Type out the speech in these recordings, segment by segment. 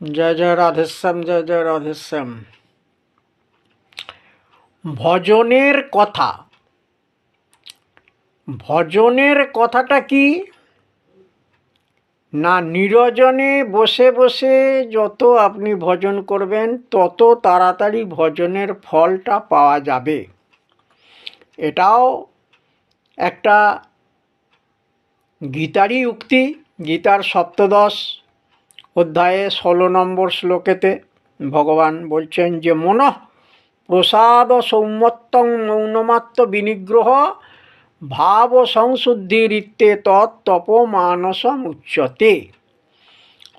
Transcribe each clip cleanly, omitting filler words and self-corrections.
জয় জয় রাধেশ্যাম, জয় জয় রাধেশ্যাম। ভজনের কথা, ভজনের কথাটা কি না, নিরজনে বসে বসে যত আপনি ভজন করবেন তত তাড়াতাড়ি ভজনের ফলটা পাওয়া যাবে। এটাও একটা গীতারই উক্তি। গীতার সপ্তদশ অধ্যায়ে 16 নম্বর শ্লোকেতে ভগবান বলছেন যে মনঃ প্রসাদ সৌম্যত্তং মৌনমাত্র বিনিগ্রহ ভাব সংশুদ্ধিরিত্যে তপ মানসম উচ্যতে।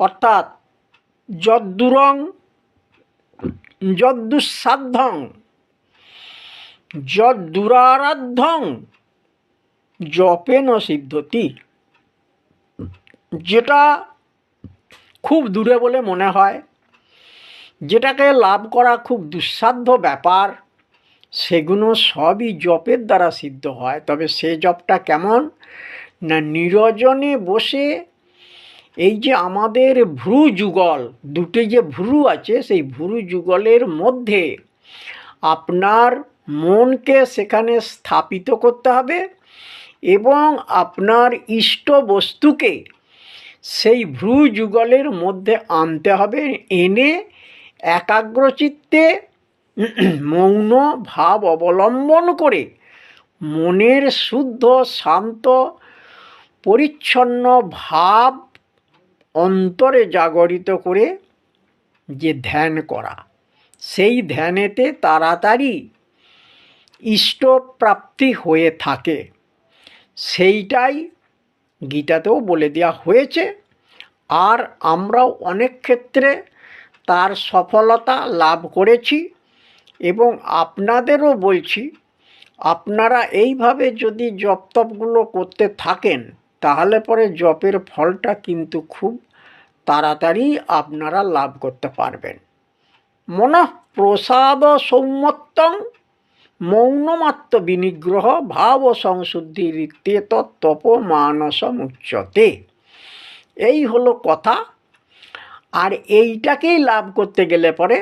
অর্থাৎ যদ্দূরং যদ্দুঃসাধ্যং যদ্দূরারাধ্যং জপেন সিদ্ধতি। যেটা খুব দূরে বলে মনে হয়, যেটাকে লাভ করা খুব দুঃসাধ্য ব্যাপার, সেগুলো সবই জপের দ্বারা সিদ্ধ হয়। তবে সে জপটা কেমন না, নিরজনে বসে এই যে আমাদের ভ্রু যুগল, দুটি যে ভ্রু আছে, সেই ভ্রু যুগলের মধ্যে আপনার মনকে সেখানে স্থাপিত করতে হবে এবং আপনার ইষ্ট বস্তুকে সেই ভ্রু যুগলের মধ্যে আনতে হবে। এনে একাগ্রচিত্তে মৌন ভাব অবলম্বন করে মনের শুদ্ধ শান্ত পরিচ্ছন্ন ভাব অন্তরে জাগরিত করে যে ধ্যান করা, সেই ধ্যানেতে তাড়াতাড়ি ইষ্টপ্রাপ্তি হয়ে থাকে। সেইটাই গীতাতেও বলে দেওয়া হয়েছে। আর আমরাও অনেক ক্ষেত্রে তার সফলতা লাভ করেছি এবং আপনাদেরও বলছি, আপনারা এইভাবে যদি জপ তপগুলো করতে থাকেন তাহলে পরে জপের ফলটা কিন্তু খুব তাড়াতাড়ি আপনারা লাভ করতে পারবেন। মনঃ প্রসাদ সৌম্যত্তং মৌনমাত্র বিনিগ্রহ ভাব সংশুদ্ধিরিত্যে তপ মানসম উচ্যতে। এই হলো কথা। আর এইটাকেই লাভ করতে গেলে পরে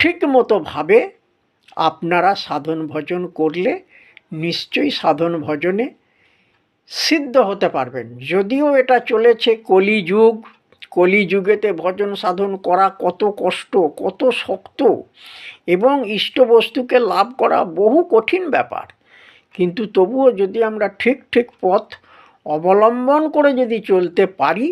ঠিক মতোভাবে আপনারা সাধন ভজন করলে নিশ্চয়ই সাধন ভজনে সিদ্ধ হতে পারবেন। যদিও এটা চলেছে কলিযুগ, কলিযুগেতে ভজন সাধন করা কত কষ্ট, কত শক্ত এবং ইষ্টবস্তুকে লাভ করা বহু কঠিন ব্যাপার। কিন্তু তবুও যদি আমরা ঠিক পথ অবলম্বন করে যদি চলতে পারি